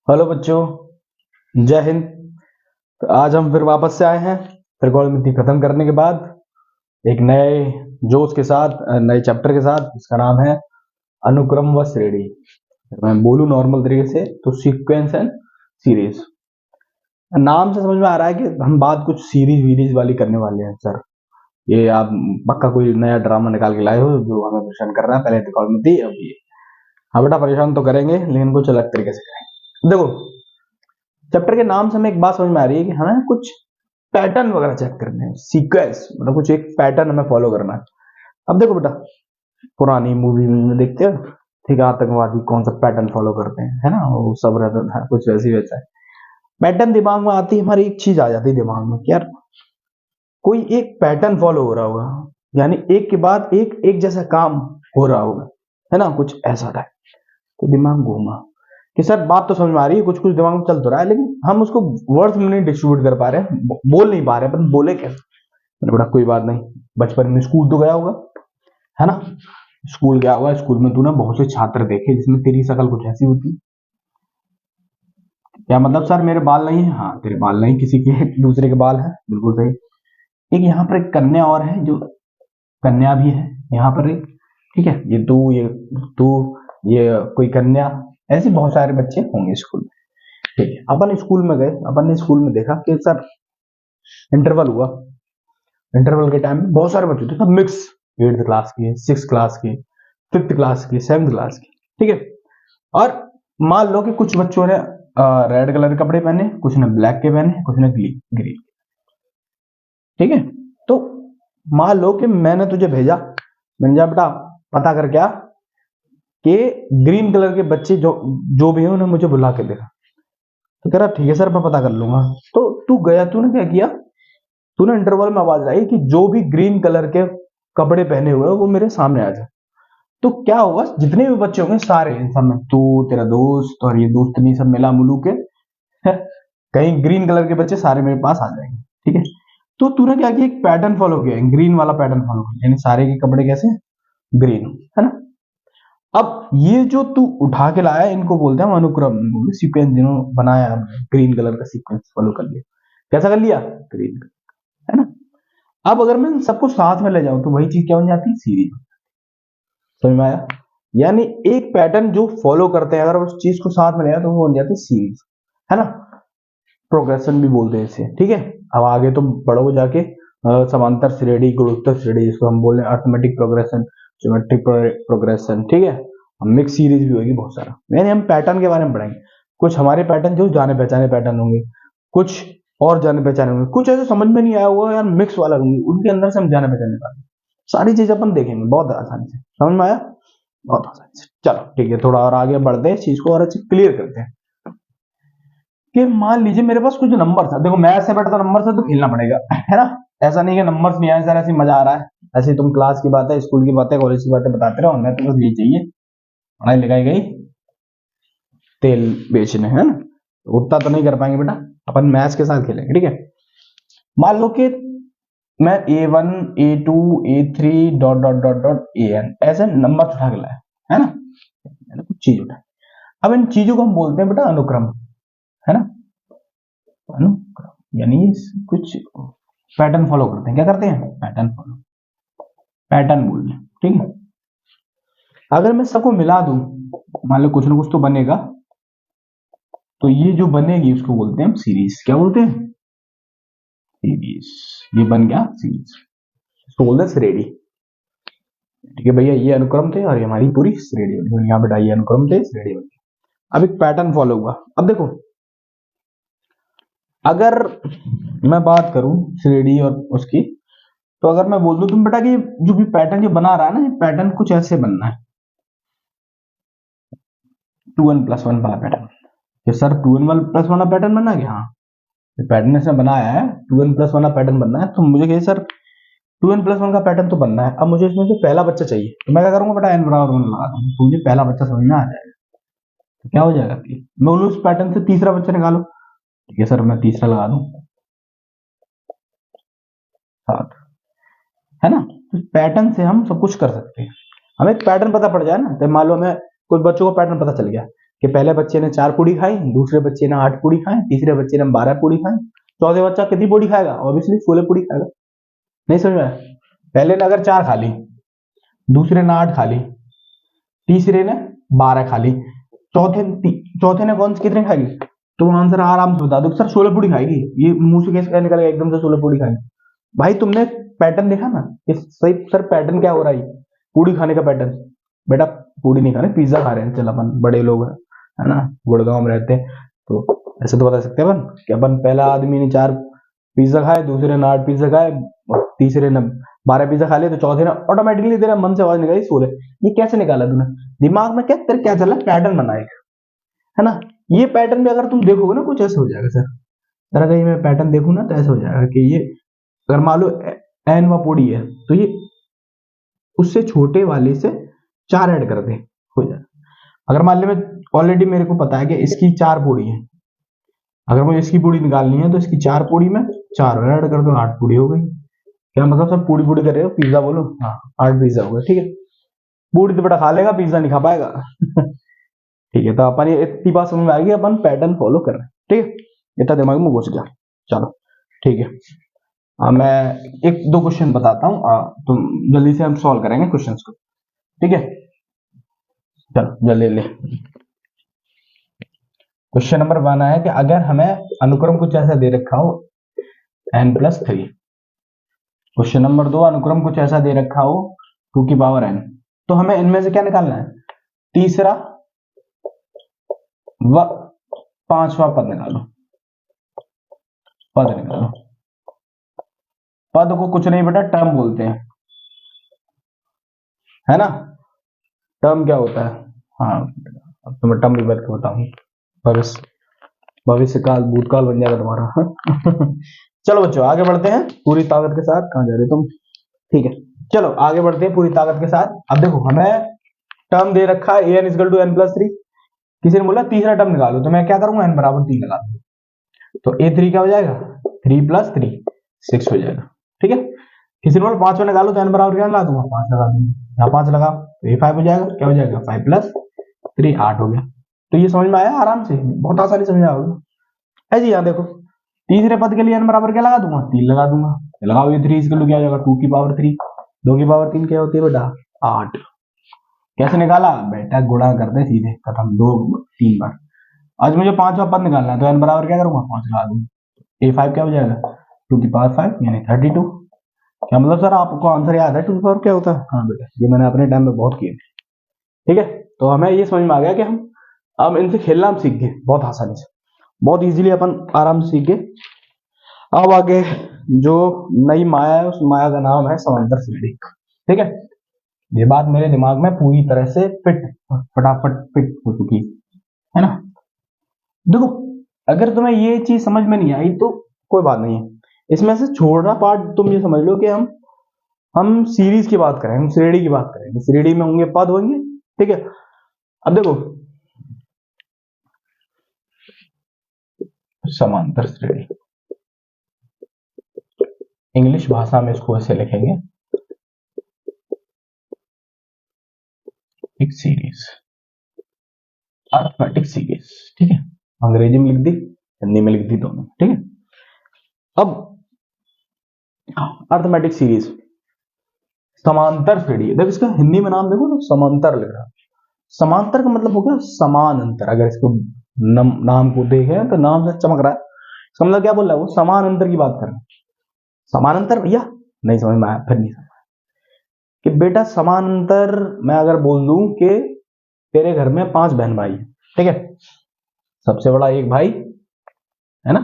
Hello बच्चों, जय हिंद। तो आज हम फिर वापस से आए हैं त्रिकोणमिति खत्म करने के बाद एक नए जोश के साथ, नए चैप्टर के साथ, जिसका नाम है अनुक्रम व श्रेणी। अगर मैं बोलूं नॉर्मल तरीके से तो सीक्वेंस एंड सीरीज। नाम से समझ में आ रहा है कि हम बात कुछ सीरीज वीरीज वाली करने वाले हैं सर। ये आप पक्का कोई नया ड्रामा निकाल के लाए हो जो हमें परेशान कर रहा है। पहले त्रिकोणमिति, अब ये। हाँ बेटा, परेशान तो करेंगे लेकिन कुछ अलग तरीके से करेंगे। देखो, चैप्टर के नाम से हमें एक बात समझ में आ रही है कि हमें कुछ पैटर्न वगैरह चेक करने हैं। सीक्वेंस मतलब कुछ एक पैटर्न हमें फॉलो करना है। अब देखो बेटा, पुरानी मूवी में देखते हो, ठीक है, आतंकवादी कौन सा पैटर्न फॉलो करते हैं, है ना, वो सब रहता है कुछ वैसे ही वैसा है। पैटर्न दिमाग में आती है, हमारी एक चीज आ जाती है दिमाग में कि यार कोई एक पैटर्न फॉलो हो रहा होगा, यानी एक के बाद एक एक जैसा काम हो रहा होगा, है ना, कुछ ऐसा था। तो दिमाग घूमा कि सर बात तो समझ में आ रही है, कुछ कुछ दिमाग में चल तो रहा है, लेकिन हम उसको वर्ड्स में नहीं डिस्ट्रीब्यूट कर पा रहे हैं, बोल नहीं पा रहे हैं, पर बोले कैसे। मैंने बोला कोई बात नहीं, बचपन में स्कूल तो गया होगा, है ना। स्कूल गया होगा, स्कूल में तूने बहुत से छात्र देखे जिसमें तेरी शक्ल कुछ ऐसी होती। क्या मतलब सर मेरे बाल नहीं है? हाँ, तेरे बाल नहीं, किसी के दूसरे के बाल है, बिल्कुल सही। एक यहाँ पर एक कन्या और है जो कन्या भी है यहाँ पर एक, ठीक है, ये तू ये कोई कन्या, ऐसे बहुत सारे बच्चे होंगे स्कूल में। ठीक है, अपन स्कूल में गए, अपन ने स्कूल में देखा कि सर इंटरवल हुआ। इंटरवल के टाइम में बहुत सारे बच्चे थे, सब मिक्स, 8th क्लास के, 6th क्लास के, 5th क्लास के, 7th क्लास के, ठीक है। और मान लो कि कुछ बच्चों ने रेड कलर के कपड़े पहने, कुछ ने ब्लैक के पहने, कुछ ने ग्रीन, ठीक है। तो मान लो कि मैंने तुझे भेजा, मैंने कहा बेटा पता कर क्या कि ग्रीन कलर के बच्चे जो जो भी है उन्हें मुझे बुला के देखा। तो कह रहा ठीक है सर, मैं पता कर लूंगा। तो तू गया, तूने क्या किया, तूने इंटरवल में आवाज आई कि जो भी ग्रीन कलर के कपड़े पहने हुए हैं वो मेरे सामने आ जाए। तो क्या होगा, जितने भी बच्चे होंगे सारे, सब में तू, तेरा दोस्त और ये दोस्त नहीं, सब मिला मुलू के कहीं ग्रीन कलर के बच्चे सारे मेरे पास आ जाएंगे, ठीक है। तो तूने क्या किया, एक पैटर्न फॉलो किया, ग्रीन वाला पैटर्न फॉलो किया, यानी सारे के कपड़े कैसे, ग्रीन, है ना। अब ये जो तू उठा के लाया, इनको बोलते हैं अनुक्रम, सीक्वेंस, जिन्होंने बनाया ग्रीन कलर का सीक्वेंस फॉलो कर लिया। कैसा कर लिया, ग्रीन, है ना। अब अगर मैं सबको साथ में ले जाऊं तो वही चीज क्या बन जाती है, सीरीज। समझ में आया? यानी एक पैटर्न जो फॉलो करते हैं, अगर उस चीज को साथ में ले जाए तो वो बन जाती है सीरीज, है ना। प्रोग्रेशन भी बोलते हैं इसे, ठीक है। अब आगे तो बढ़ो जाके समांतर श्रेणी, गुणोत्तर श्रेणी, जिसको हम बोल रहे हैं अर्थमेटिक प्रोग्रेशन, ज्योमेट्रिक प्रोग्रेशन, ठीक है। मिक्स सीरीज भी होगी बहुत सारा, यानी हम पैटर्न के बारे में पढ़ेंगे। कुछ हमारे पैटर्न जो जाने पहचाने पैटर्न होंगे, कुछ और जाने पहचाने होंगे, कुछ ऐसे समझ में नहीं आया हुआ यार मिक्स वाला होंगे, उनके अंदर से हम जाने पहचाने पाएंगे। सारी चीज अपन देखेंगे बहुत आसानी से, समझ में आया, बहुत आसानी से। चलो ठीक है, थोड़ा और आगे बढ़ते हैं, इस चीज को और अच्छे क्लियर करते हैं कि मान लीजिए मेरे पास कुछ नंबर था। देखो मैथ से बेटर तो नंबर से तो खेलना पड़ेगा, है ना। ऐसा नहीं कि नंबर्स नहीं आए सर, ऐसे मजा आ रहा है, ऐसे तुम क्लास की बातें, स्कूल की बातें, कॉलेज की बातें बताते रहो, हमें तो बस ये चाहिए, पढ़ाई लिखाई गई, तेल बेचने, है ना। उतना तो नहीं कर पाएंगे बेटा, अपन मैथ्स के साथ खेलेंगे, ठीक है। मान लो कि मैं A1, A2, A3 dot dot dot dot AN ऐसे नंबर उठा के लाया, है ना, मैंने कुछ चीज उठाई। अब इन चीजों को हम बोलते हैं बेटा अनुक्रम, है ना। अनुक्रम यानी कुछ पैटर्न फॉलो करते हैं, क्या करते हैं, पैटर्न फॉलो, पैटर्न बोल रहे हैं, ठीक है। अगर मैं सबको मिला दूं, मान लो कुछ ना कुछ तो बनेगा, तो ये जो बनेगी उसको बोलते हैं हम सीरीज। क्या बोलते हैं, सीरीज। ये बन गया सीरीज, इसको बोलते हैं श्रेणी, ठीक है भैया। ये अनुक्रम थे और ये हमारी पूरी श्रेणी बनी, यहाँ बेटा ये अनुक्रम थे, श्रेणी बनी। अब एक पैटर्न फॉलो हुआ। अब देखो, अगर मैं बात करूं श्रेणी और उसकी, तो अगर मैं बोल दूं तुम बेटा कि जो भी पैटर्न जो बना रहा है ना, ये पैटर्न कुछ ऐसे बनना है, 2n+1 वाला पैटर्न। कि सर 2n+1 वाला पैटर्न बनना है, हाँ पैटर्न से बनाया है, 2n+1 वाला पैटर्न बनना है। तो मुझे कहिए सर 2n+1 का पैटर्न तो बनना है, अब मुझे इसमें से पहला बच्चा चाहिए, तो मैं क्या करूंगा बेटा, n=1 लगा दूंगा, तो मुझे पहला बच्चा समझ में आ जाएगा। तो क्या हो जाएगा, मैं बोलूँ उस पैटर्न से तीसरा बच्चा निकालो, ठीक है सर मैं तीसरा लगा दूं, 7, है ना। तो पैटर्न से हम सब कुछ कर सकते हैं। हमें एक पैटर्न पता पड़ जाए ना, तो मान लो हमें कुछ बच्चों को पैटर्न पता चल गया कि पहले बच्चे ने 4 पूड़ी खाई, दूसरे बच्चे ने 8 पूड़ी खाई, तीसरे बच्चे ने 12 पूड़ी खाई, चौथे बच्चा कितनी पूड़ी खाएगा? ऑब्वियसली 16 पूड़ी खाएगा। नहीं समझ में आया? पहले ने अगर 4 खा ली, दूसरे ने 8 खा ली, तीसरे ने 12 खा ली, चौथे ने कौन सी कितने खाएगी? तो आंसर आराम से बता दो सर 16 पूड़ी खाएगी। ये मुंह से कैसे निकलेगा एकदम से 16 पूड़ी खाएगी? भाई तुमने पैटर्न देखा ना कि सही सर पैटर्न क्या हो रहा है? पूड़ी खाने का पैटर्न। बेटा पूड़ी नहीं खा रहे, पिज्जा खा रहे हैं। चल अपन बड़े लोग हैं, है ना, गुड़गांव में रहते हैं, तो ऐसे तो बता सकते हैं अपन कि अपन पहला आदमी ने 4 पिज्जा खाए, दूसरे ने 8 पिज्जा खाए, और तीसरे ने 12 पिज्जा खा लिए, तो चौथे ने ऑटोमेटिकली तेरा मन से आवाज निकाली 16। ये कैसे निकाला तूने? दिमाग में क्या तेरे क्या चला? पैटर्न बना एक, है ना। ये पैटर्न भी अगर तुम देखोगे ना कुछ ऐसे हो जाएगा सर। अगर कहीं मैं पैटर्न देखूं ना तो ऐसा हो जाएगा कि ये अगर मान लो एन व पूड़ी है तो ये उससे छोटे वाले से 4 ऐड कर दे, हो जाएगा। अगर मान लो मैं ऑलरेडी मेरे को पता है कि इसकी 4 पूड़ी है, अगर मुझे इसकी पूड़ी निकालनी है तो इसकी 4 पूड़ी में 4 ऐड कर दो, 8 पूड़ी हो गई। क्या मतलब सब पूड़ी पूड़ी कर रहे हो? पिज्जा बोलो, हाँ 8 पिज्जा हो गए, ठीक है। पूड़ी तो बेटा खा लेगा, पिज्जा नहीं खा पाएगा। ठीक है, तो अपन ये इतनी बात समझ में आएगी, अपन पैटर्न फॉलो कर रहे हैं, ठीक है। इतना दिमाग में घुस गया, चलो ठीक है। मैं 1-2 क्वेश्चन बताता हूँ, तुम जल्दी से हम सॉल्व करेंगे क्वेश्चंस को, ठीक है। चलो जल्दी ले। क्वेश्चन नंबर 1 है कि अगर हमें अनुक्रम कुछ ऐसा दे रखा हो n+3। क्वेश्चन नंबर 2, अनुक्रम कुछ ऐसा दे रखा हो 2 की पावर n, तो हमें इनमें से क्या निकालना है? तीसरा व 5वां पद निकालो। पद निकालो। पद को कुछ नहीं बेटा टर्म बोलते हैं, है ना। टर्म क्या होता है? हाँ अब तो मैं टर्म भी बैठ के बताऊंगी, भविष्य भविष्य काल भूतकाल बन जाएगा तुम्हारा। चलो बच्चों आगे बढ़ते हैं पूरी ताकत के साथ। कहां जा रहे तुम? ठीक है, चलो आगे बढ़ते हैं पूरी ताकत के साथ। अब देखो हमें टर्म दे रखा है an = n+3। किसी ने बोला तीसरा टर्म निकालो, तो मैं क्या करूंगा? n = 3 लगा दूंगा, तो a3 क्या हो जाएगा? 3 + 3 6 हो जाएगा, ठीक है। किसी ने बोला 5वां निकालो, तो n = क्या लगा दूंगा? 5 लगा दूंगा। यहाँ 5 लगा तो ये 5 हो जाएगा। क्या हो जाएगा? 5 + 3 8 हो गया। तो ये समझ में आया? आराम से, बहुत आसानी समझ आओगे। है जी। यहाँ देखो तीसरे पद के लिए n = क्या लगा दूंगा? 3 लगा दूंगा। लगाओ ये 3 इसके लिए क्या हो जाएगा? 2 की पावर 3। 2 की पावर 3 क्या होती है बेटा? 8। कैसे निकाला बेटा? गुणा करते सीधे, खत्म। 2 3 बार। आज मुझे 5वां पद निकालना है, तो n = क्या करूंगा? 5 लगा दूंगा। a5 क्या हो जाएगा? 2 की पावर 5 यानी 32। क्या मतलब सर आपको आंसर याद है 2 की पावर क्या होता है? हाँ बेटा, ये मैंने अपने टाइम में बहुत किए, ठीक है। तो हमें ये समझ में आ गया कि हम अब इनसे खेलना हम सीख गए बहुत आसानी से, बहुत इजीली अपन आराम से सीख गए। अब आगे जो नई माया है उस माया का नाम है समांतर श्रेणी, ठीक है। ये बात मेरे दिमाग में पूरी तरह से फिट, फटाफट फिट हो चुकी है ना। देखो अगर तुम्हें ये चीज समझ में नहीं आई तो कोई बात नहीं है, इसमें से छोटा पार्ट तुम ये समझ लो कि हम सीरीज की बात करें, हम श्रेणी की बात करें। श्रेणी में होंगे पद होंगे, ठीक है। अब देखो समांतर श्रेणी, इंग्लिश भाषा में इसको ऐसे लिखेंगे, एक सीरीज, अर्थमेटिक सीरीज, ठीक है। अंग्रेजी में लिख दी, हिंदी में लिख दी, दोनों, ठीक है। अब अर्थमेटिक सीरीज समांतर श्रेणी, देखो इसका हिंदी में नाम देखो ना, समांतर लिख रहा। समांतर का मतलब हो गया समान अंतर। अगर इसको नाम को देखें तो नाम से चमक रहा है, इसका मतलब क्या बोल रहा है? वो समान अंतर की बात कर रहा है। समान अंतर भैया नहीं समझ में आया? फिर नहीं समझ कि बेटा समान अंतर मैं अगर बोल दूं कि तेरे घर में 5 बहन भाई है, ठीक है। सबसे बड़ा एक भाई, है ना,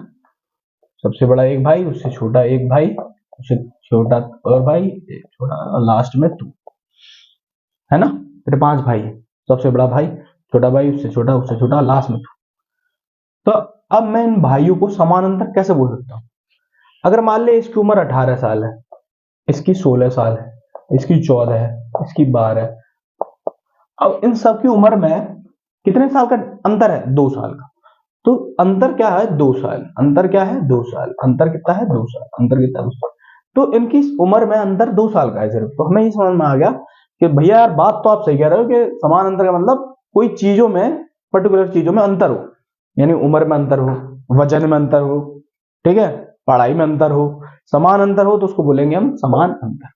सबसे बड़ा एक भाई, उससे छोटा एक भाई, उससे छोटा और भाई, एक छोटा, लास्ट में तू, है ना। तेरे 5 भाई है, सबसे बड़ा भाई, छोटा भाई, उससे छोटा, लास्ट में तू। तो अब मैं इन भाइयों को समान अंतर कैसे बोल सकता हूं? अगर मान ले इसकी उम्र 18 साल है, इसकी 16 साल है, इसकी 14 है, इसकी 12 है। अब इन सबकी उम्र में कितने साल का अंतर है? 2 साल का। तो अंतर क्या है? 2 साल। अंतर क्या है? 2 साल। अंतर कितना है? 2 साल। अंतर कितना है? 2 साल। तो इनकी उम्र में अंतर 2 साल का है सिर्फ। तो हमें ये समझ में आ गया कि भैया यार बात तो आप सही कह रहे हो कि समान अंतर का मतलब कोई चीजों में पर्टिकुलर चीजों में अंतर हो, यानी उम्र में अंतर हो, वजन में अंतर हो, ठीक है, पढ़ाई में अंतर हो, समान अंतर हो, तो उसको बोलेंगे हम समान अंतर।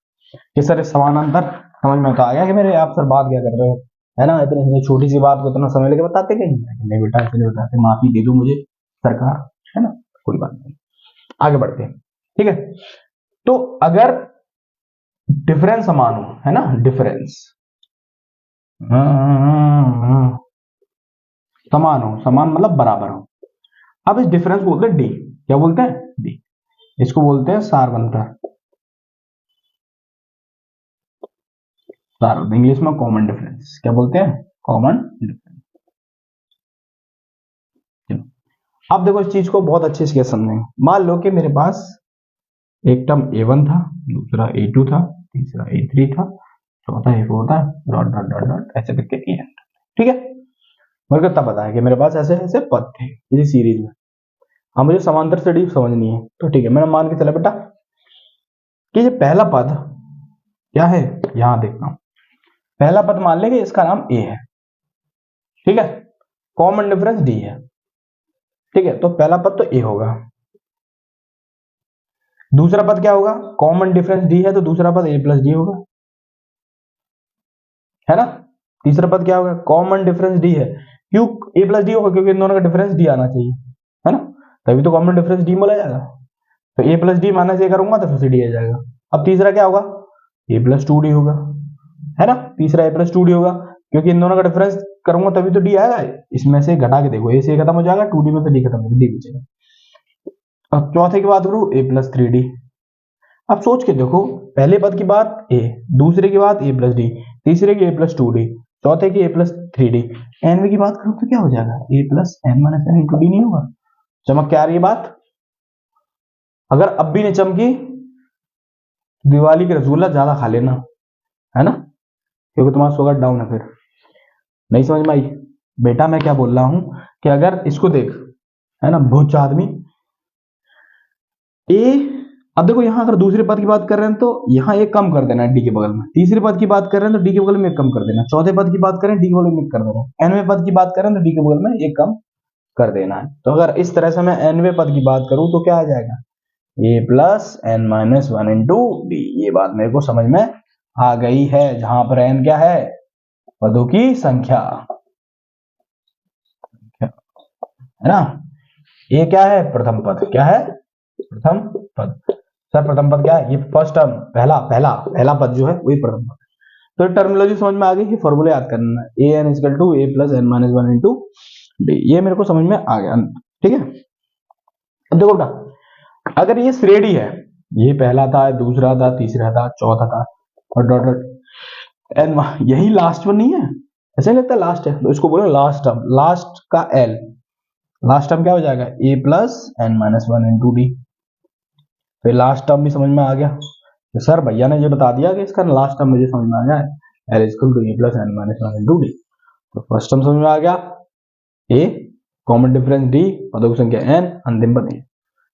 कि सर समान अंतर समझ में तो आ गया कि मेरे आप सर बात क्या कर रहे हो, है ना, इतनी छोटी सी बात को इतना समय लेके बताते कहीं नहीं बेटा, ऐसे नहीं बताते, माफी दे दो मुझे सरकार, है ना, कोई बात नहीं, आगे बढ़ते हैं। ठीक है, तो अगर डिफरेंस समान हो, है ना, डिफरेंस समान हो, समान मतलब बराबर हो। अब इस डिफरेंस को बोलते हैं डी, क्या बोलते हैं, डी। इसको बोलते हैं सार्वंतर, इंग्लिश में कॉमन डिफरेंस, क्या बोलते हैं, कॉमन डिफरेंस। अब देखो इस चीज को बहुत अच्छे से समझेंगे। मान लो कि मेरे पास एक टर्म a1 था, दूसरा a2 था, तीसरा a3 था, चौथा a4 था, डॉट डॉट डॉट डॉट ऐसे करके an। ठीक है, मेरे को तब पता है कि मेरे पास ऐसे ऐसे पद थे इसी सीरीज में। हाँ, मुझे समांतर स्टडी समझनी है, तो ठीक है, मैंने मान के चला बेटा कि ये पहला पद क्या है, यहां देखता हूं, पहला पद मान लेंगे इसका नाम a है, ठीक है, कॉमन डिफरेंस d है, ठीक है, तो पहला पद तो a होगा। दूसरा पद क्या होगा, कॉमन डिफरेंस d है, तो दूसरा पद a प्लस डी होगा, है ना। तीसरा पद क्या होगा, कॉमन डिफरेंस d है, क्यों a प्लस डी होगा, क्योंकि इन दोनों का डिफरेंस d आना चाहिए, है ना, तभी तो कॉमन डिफरेंस d बोला जाएगा। तो a प्लस डी माइनस ए करूंगा तो फिर से d आ जाएगा। अब तीसरा क्या होगा, a प्लस टू डी होगा, है ना, तीसरा a प्लस टू डी होगा, क्योंकि इन दोनों का डिफरेंस करूंगा तभी तो d आएगा। इसमें से घटा के देखो, a से खत्म हो जाएगा, टू डी में से d खत्म हो जाएगा, d बचेगा। अब चौथे की बात करूं, a प्लस थ्री डी। अब सोच के देखो, पहले पद की बात a, दूसरे की बात a प्लस डी, तीसरे की a प्लस टू डी, चौथे की a प्लस थ्री डी, एनवे की बात करूं तो क्या हो जाएगा, a plus N minus N into D नहीं होगा। चमक क्या आ रही है बात, अगर अब भी नहीं चमकी, दिवाली के रसगुल्ला ज्यादा खा लेना, है ना, क्योंकि तुम्हारा शुगर डाउन है। फिर नहीं समझ में आई बेटा मैं क्या बोल रहा हूं, कि अगर इसको देख, है ना, बहुत आदमी ए, अब देखो यहां अगर दूसरे पद की बात कर रहे हैं तो यहां एक कम कर देना डी के बगल में, तीसरे पद की बात कर रहे हैं तो डी के बगल में एक कम कर देना, चौथे पद की बात करें डी के बगल में एक कर देना, एनवे पद की बात करें तो डी के बगल में एक कम कर देना है। तो अगर इस तरह से मैं एनवे पद की बात करूं तो क्या आ जाएगा, A plus N minus one into D. ये बात मेरे को समझ में आ गई है, जहां पर एन क्या है, पदों की संख्या, है ना। ये क्या है, प्रथम पद, क्या है, प्रथम पद। सर प्रथम पद क्या है, ये फर्स्ट टर्म, पहला पहला पहला पद जो है वही प्रथम पद। तो टर्मिनोलॉजी समझ में आ गई, फॉर्मूला याद करना है, A N equal to A plus N minus one into D, ये मेरे को समझ में आ गया, ठीक है। अब देखो बेटा, अगर ये श्रेणी है, ये पहला था, दूसरा था, तीसरा था, चौथा था, और डॉट डॉट एन, यही लास्ट वन नहीं है, ऐसा लगता है लास्ट है, तो इसको बोलो लास्ट टर्म, लास्ट का एल, लास्ट टर्म क्या हो जाएगा, A plus N minus one into D. फिर लास्ट टर्म भी समझ में आ गया, तो सर भैया ने ये बता दिया कि इसका लास्ट टर्म मुझे समझ में आ गया, L equal to A plus N minus one into D. तो फर्स्ट टर्म समझ में आ गया, ए कॉमन डिफरेंस डी, पदों की संख्या एन, अंतिम पद ए।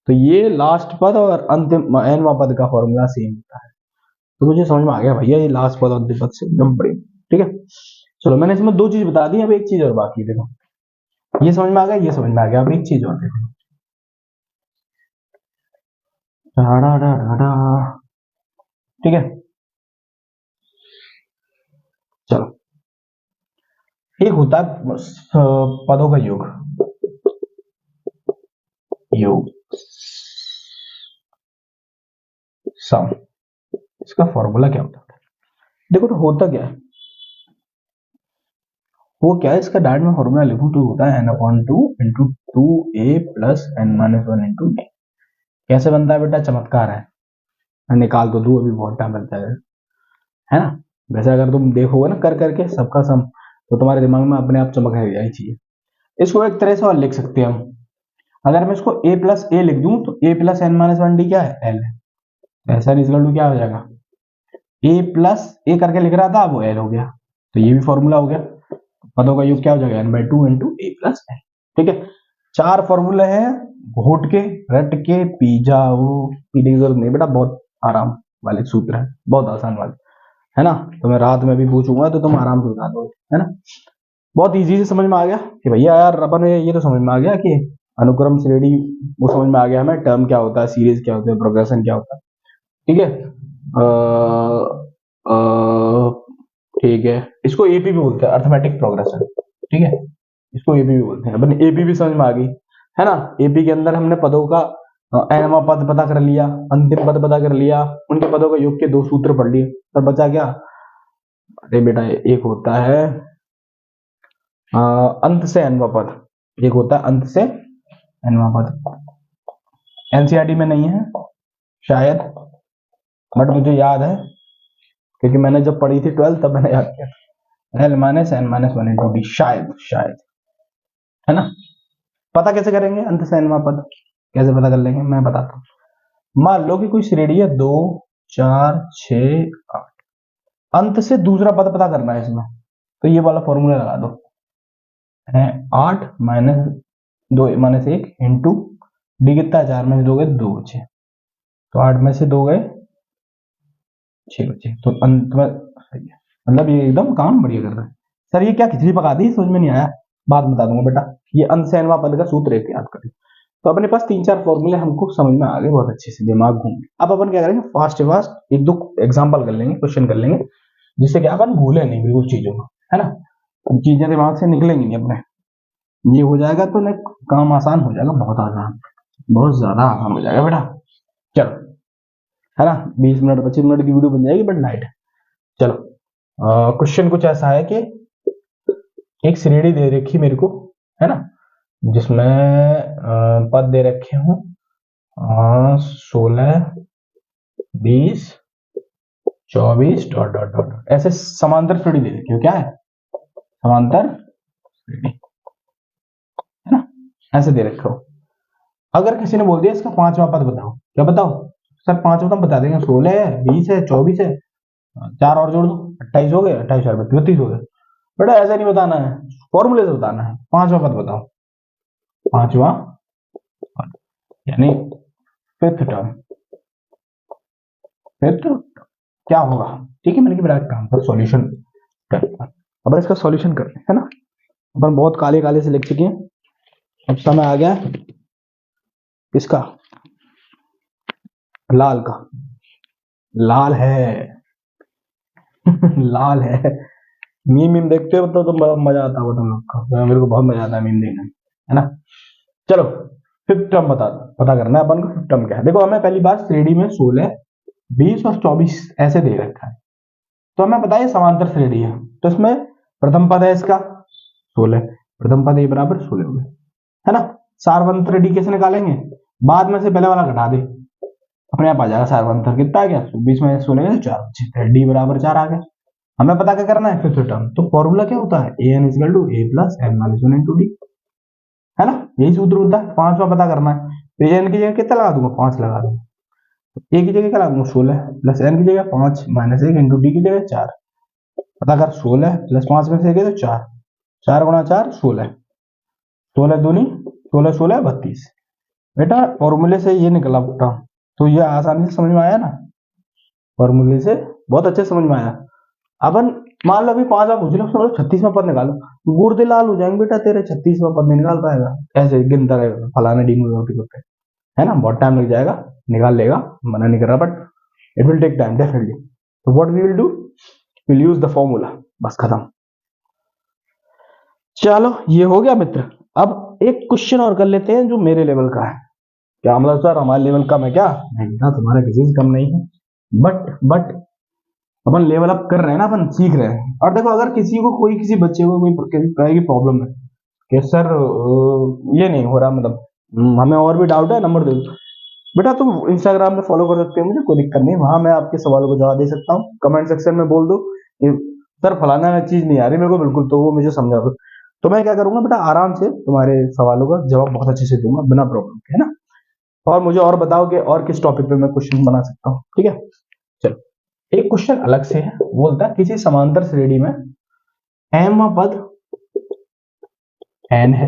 तो ये लास्ट पद और अंतिम एनवा पद का फॉर्मूला सेम होता है। तो मुझे समझ में आ गया भैया ये लास्ट पद और अंतिम पद से एकदम बड़ी, ठीक है। चलो मैंने इसमें दो चीज बता दी, अब एक चीज और बाकी, देखो ये समझ में आ गया, ये समझ में आ गया, अब एक चीज और देखो, ठीक है। चलो, एक होता है पदों का योग, योग सम, इसका फॉर्मूला क्या होता है, देखो तो होता क्या है, वो क्या है, इसका डायरेक्ट में फॉर्मूला लिखूं तो होता है n upon two into two A plus N minus one into D. कैसे बनता है बेटा, चमत्कार है, मैं निकाल तो दूं, अभी बहुत टाइम लगता है ना। वैसे अगर तुम देखोगे ना कर करके सबका सम, तो तुम्हारे दिमाग में अपने आप चमक जानी चाहिए। इसको एक तरह से और लिख सकते हैं हम, अगर मैं इसको a प्लस ए लिख दूं तो a plus N minus one D क्या है, एल है, ऐसा इक्वल टू क्या हो जाएगा, a प्लस ए करके लिख रहा था वो एल हो गया, तो ये भी फॉर्मूला हो गया, पदों का योग क्या हो जाएगा, N by two into A plus L, ठीक है। चार फॉर्मूले हैं, घोट के रट के पी जाओ, पीने की जरूरत नहीं बेटा, बहुत आराम वाले सूत्र है, बहुत आसान वाले, है ना। तो मैं रात में भी पूछूंगा तो तुम आराम से बता दो, है ना। बहुत इजी से समझ में आ गया कि भैया यार अपन ये तो समझ में आ गया कि अनुक्रम श्रेणी वो समझ में आ गया हमें, टर्म क्या होता है, सीरीज क्या होता है, प्रोग्रेशन क्या होता है। ठीक है, ठीक है, इसको एपी भी बोलते हैं, अर्थमेटिक प्रोग्रेशन। ठीक है, इसको एपी भी बोलते हैं। अपन एपी भी समझ में आ गई है ना। एपी के अंदर हमने पदों का nवां पद पता कर लिया, अंतिम पद पता कर लिया, उनके पदों का योग के दो सूत्र पढ़ लिए, तब बचा क्या? अरे बेटा एक होता है अंत से nवां पद, एक होता है अंत से nवां पद। एनसीईआरटी में नहीं है शायद, बट मुझे याद है क्योंकि मैंने जब पढ़ी थी 12 तब मैंने याद किया था, L minus N minus one into D, शायद शायद, है ना। पता कैसे करेंगे अंत से nवां पद, कैसे पता कर लेंगे मैं बताता हूँ। मान लो कि कोई श्रेणी है 2 4 6 8, अंत से दूसरा पद पता करना है इसमें, तो ये वाला फॉर्मूला लगा दो, है 8 माइनस 2 माइनस 1 इंटू डी कितना है, 4 में से 2 गए 2 बचे, तो 8 में से 2 गए 6 बचे, तो अंत में सही है। मतलब ये एकदम काम बढ़िया कर रहा है। सर ये क्या खिचड़ी पका दी, समझ में नहीं आया, बात बता दूंगा बेटा। ये अंत से nवां पद का सूत्र एक याद करें। तो अपने पास 3-4 फॉर्मूले हमको समझ में आ गए, बहुत अच्छे से दिमाग घूम गया। अब अपन क्या करेंगे, फास्ट फास्ट एक दो एग्जांपल कर लेंगे, क्वेश्चन कर लेंगे, जिससे कि अपन भूले नहीं बिल्कुल चीजों को, है ना। चीजें दिमाग से निकलेंगी नहीं अपने, ये हो जाएगा तो ना काम आसान हो जाएगा, बहुत आसान, बहुत ज्यादा आसान हो जाएगा बेटा। चलो, है ना, 20 मिनट 25 मिनट की वीडियो बन जाएगी बट लाइट है। चलो, क्वेश्चन कुछ ऐसा है कि एक श्रेणी दे रखी मेरे को, है ना, जिसमें पद दे रखे हूं 16 20 24 डॉट डॉट डॉट, ऐसे समांतर श्रेणी दे रखी हो, क्या है समांतर श्रेणी, है ना, ऐसे दे रखे हो। अगर किसी ने बोल दिया इसका 5वां पद बताओ, क्या बताओ सर, 5वां तो बता देंगे, 16 है 20 है 24 है, 4 और जोड़ दो 28 हो गए, 28 और 32 हो गए। बेटा ऐसा नहीं बताना है, फॉर्मूले से बताना है। 5वां पद बताओ, 5वां पद यानी फिफ्थ टर्म, फिफ्थ क्या होगा। ठीक है, मैंने कि बेटा काम पर सॉल्यूशन कर, अब इसका सॉल्यूशन कर रहे हैं, है ना। अपन बहुत काले काले से लिख चुके हैं, अब समय आ गया इसका लाल का, लाल है लाल है। मीम देखते हो तो मजा आता होगा तुम लोग को, तो मेरे को बहुत मजा आता है मीम देखने में, है ना। चलो, फिफ्थ टर्म पता करना है अपन को। फिफ्थ टर्म क्या है, देखो हमें पहली बात श्रेणी में 16 20 और 24 ऐसे दे रखा है, तो हमें पता है समांतर श्रेणी है, तो इसमें प्रथम पद है इसका 16, प्रथम पद ए बराबर 16 हो गए, है ना। सार्वंत्र डी कैसे निकालेंगे, बाद में से पहले वाला घटा दे, अपने आप आ जाएगा सार्वंत्र, कितना आ गया 20 में 16 में 4, डी बराबर 4 आ गया। हमें पता क्या करना है फिफ्थ टर्म, तो फॉर्मूला क्या होता है, A N equal to A plus N minus one into D, है ना, यही सूत्र होता है। 5वां पता करना है, तो एन की जगह कितना लगा दूंगा, 5 लगा दूंगा, ए की जगह क्या लगा दूंगा 16 प्लस एन की जगह 5 माइनस 1 इंटू डी की जगह 4, पता कर 16 प्लस 5 में से तो 4, 4 गुणा 4 16, 16 दूनी 16 16 32, बेटा फॉर्मूले से ये निकला पूरा, तो ये आसानी से समझ में आया ना, फॉर्मूले से बहुत अच्छे समझ में आया। अपन मान लो अभी 5 आप पूछ लो, समझो 36वां पद निकालो, गुर्दे लाल हो जाएंगे बेटा तेरे, 36वां पद नहीं निकाल पाएगा, ऐसे गिनता रहेगा फलाने डीमो होते, है ना, बहुत टाइम लग जाएगा, निकाल लेगा, मना नहीं कर रहा, but it will take time definitely. तो what we will do, will use the formula, बस खत्म। चलो ये हो गया मित्र। अब एक क्वेश्चन और कर लेते हैं जो मेरे लेवल का है। क्या मतलब सर हमारे लेवल कम है क्या, नहीं बेटा तुम्हारा किसी से कम नहीं है, बट अपन लेवल अप कर रहे हैं ना, अपन सीख रहे हैं। और देखो अगर किसी को कोई किसी बच्चे को कोई किसी तरह की प्रॉब्लम है कि सर ये नहीं हो रहा, मतलब हमें और भी डाउट है, नंबर दे दो बेटा, तुम इंस्टाग्राम पे फॉलो कर सकते हो मुझे, कोई दिक्कत नहीं, वहां मैं आपके सवालों को जवाब दे सकता हूँ। कमेंट सेक्शन में बोल दो कि सर फलाना चीज नहीं आ रही मेरे को बिल्कुल, तो वो मुझे समझा दो, तो मैं क्या करूंगा बेटा, आराम से तुम्हारे सवालों का जवाब बहुत अच्छे से दूंगा बिना प्रॉब्लम के, है ना। और मुझे और बताओ कि और किस टॉपिक पे मैं क्वेश्चन बना सकता हूँ, ठीक है। चलो, एक क्वेश्चन अलग से है, बोलता है किसी समांतर श्रेणी में mवां पद n है,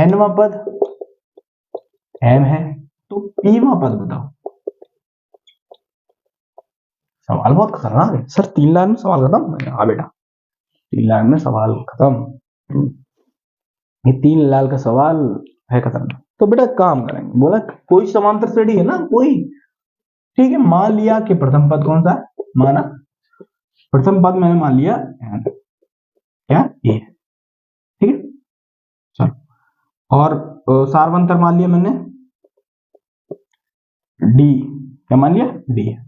nवां पद m है, तो pवां पद बताओ। सवाल बहुत खतरनाक है सर, 3 लाइन में सवाल खत्म, हाँ बेटा। 3 लाइन में सवाल खत्म। ये 3 लाइन का सवाल है खत्म। तो बेटा काम करेंगे, बोला कोई समांतर श्रेणी है ना कोई, ठीक है। मान लिया कि प्रथम पद कौन सा है, माना प्रथम पद मैंने मान लिया n, क्या ए, ठीक है। चलो, और सार्वंतर मान लिया मैंने d, क्या मान लिया d है।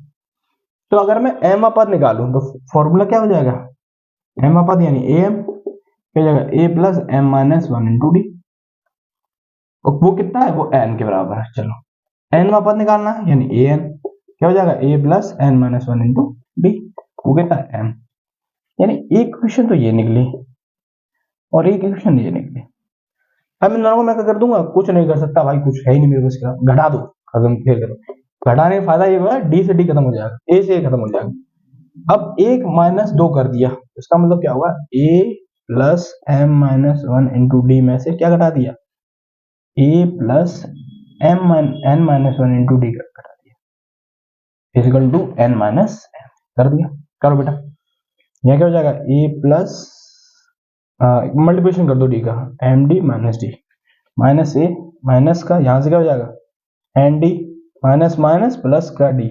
तो अगर मैं m पद निकालूं तो फॉर्मूला क्या हो जाएगा, m पद यानी am क्या हो जाएगा, a plus m minus 1 into D. और वो कितना है, वो n के बराबर है। चलो n पद निकालना है यानी an क्या हो जाएगा, a plus n minus 1 into D, वो कितना है m। यानी एक क्वेश्चन तो ये निकली और एक क्वेश्चन ये निकली। अब इन दोनों को मैं क्या कर दूंगा, कुछ नहीं कर सकता भाई, कुछ है ही नहीं मेरे पास, घटा दो, खत्म, फिर करो। घटाने का फायदा ये हुआ डी से डी खत्म हो जाएगा, ए से ए खत्म हो जाएगा। अब 1 माइनस 2 कर दिया, इसका मतलब क्या हुआ, a plus m minus 1 into D में से क्या घटा दिया, a plus n minus 1 into D घटा दिया, equal to n minus m कर दिया। करो बेटा, यहाँ क्या हो जाएगा, a प्लस मल्टीप्लिकेशन कर दो डी का, M D minus D, minus A minus का यहाँ से क्या हो जाएगा N D minus minus plus का डी,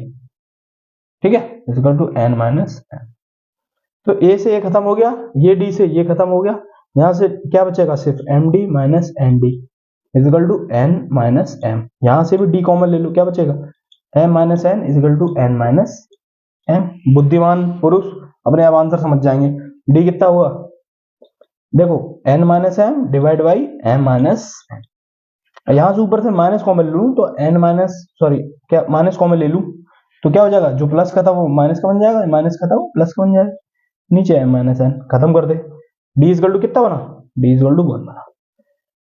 ठीक है, equal to N minus N. तो ए से ए खत्म हो गया, ये डी से ये खत्म हो गया, यहाँ से क्या बचेगा सिर्फ M D minus N D equal to N minus M. यहाँ से भी डी कॉमन ले लो, क्या बचेगा M minus N equal to N minus M. बुद्धिमान पुरुष अपने आप आंसर समझ जाएंगे। डी कितना हुआ, देखो n minus M divide by M minus N. यहां से ऊपर से माइनस कॉमन ले लूं तो n माइनस सॉरी क्या माइनस कॉमन ले लूं तो क्या हो जाएगा, जो प्लस का था वो माइनस का बन जाएगा, माइनस का था वो प्लस का बन जाएगा, नीचे m माइनस एन, खत्म कर दे। d इजकल टू कितना बना, d इजकल टू 1 बना।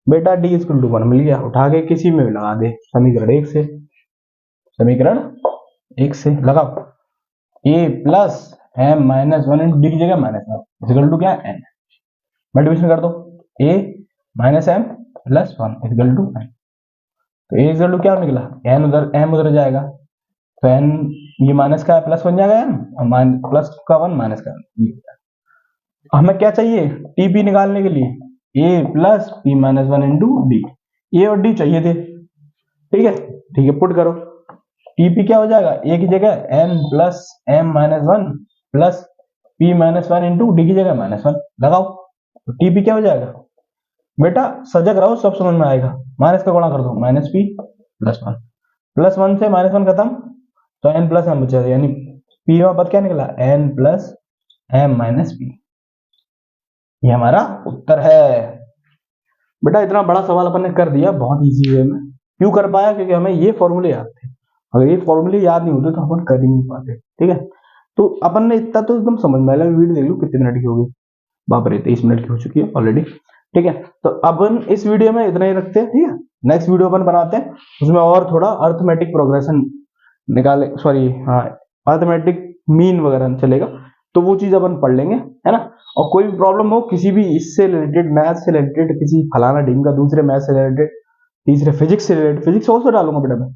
बेटा d इजकल टू 1 मिल गया, उठा के किसी में भी लगा दे, समीकरण 1 से, समीकरण 1 से लगाओ, a plus m minus 1 into D की जगह माइनस इजकल टू क्या n, मल्टीप्लिकेशन कर दो, a minus M plus 1 equal to n। तो a इक्वल टू क्या निकला, n उधर m उधर जाएगा, तो n ये माइनस का प्लस बन जाएगा m, और प्लस का 1 माइनस का 1। हमें क्या चाहिए, टीपी निकालने के लिए a plus P minus 1 into D, A और डी चाहिए थे, ठीक है, पुट करो। टीपी क्या हो जाएगा, a की जगह n plus m minus 1 plus P minus 1 into D की जगह माइनस 1 लगाओ, तो टीपी क्या हो जाएगा, बेटा सजग रहो सब समझ में आएगा, माइनस का गुणा कर दो, माइनस पी प्लस 1, प्लस 1 से माइनस 1 खत्म, तो n प्लस एम बचा, यानी पी का पद क्या निकला, n plus M minus P. ये हमारा उत्तर है। बेटा इतना बड़ा सवाल अपन ने कर दिया बहुत इजी वे में। क्यों कर पाया, क्योंकि हमें ये फॉर्मूले याद थे, अगर ये फॉर्मूले याद नहीं होते तो अपन कर ही नहीं पाते, ठीक है। तो अपन ने इतना तो एकदम समझ में आया। वीडियो देख लो कितने मिनट की होगी, बाप रे 23 मिनट की हो चुकी है ऑलरेडी, ठीक है। तो अपन इस वीडियो में इतना ही रखते हैं, ठीक है। नेक्स्ट वीडियो अपन बनाते हैं, उसमें और थोड़ा अर्थमेटिक प्रोग्रेशन निकाले, सॉरी हाँ अर्थमेटिक मीन वगैरह चलेगा, तो वो चीज अपन पढ़ लेंगे, है ना। और कोई भी प्रॉब्लम हो किसी भी इससे रिलेटेड, मैथ से रिलेटेड, किसी फलाना टीम का, दूसरे मैथ से रिलेटेड, तीसरे फिजिक्स से रिलेटेड, फिजिक्स ऑल्सो डालूंगा बेटा मैं,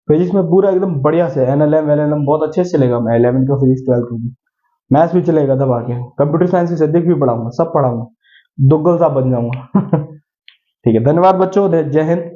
फिजिक्स में पूरा एकदम बढ़िया से एनएलएम एलएलएम बहुत अच्छे से चलेगा, मैं 11th का फिजिक्स 12th की, मैथ्स भी चलेगा दबा के, कंप्यूटर साइंस के सब्जेक्ट भी पढ़ाऊंगा, सब पढ़ाऊंगा, दुग्गल साहब बन जाऊंगा। ठीक है, धन्यवाद बच्चों, जय हिंद।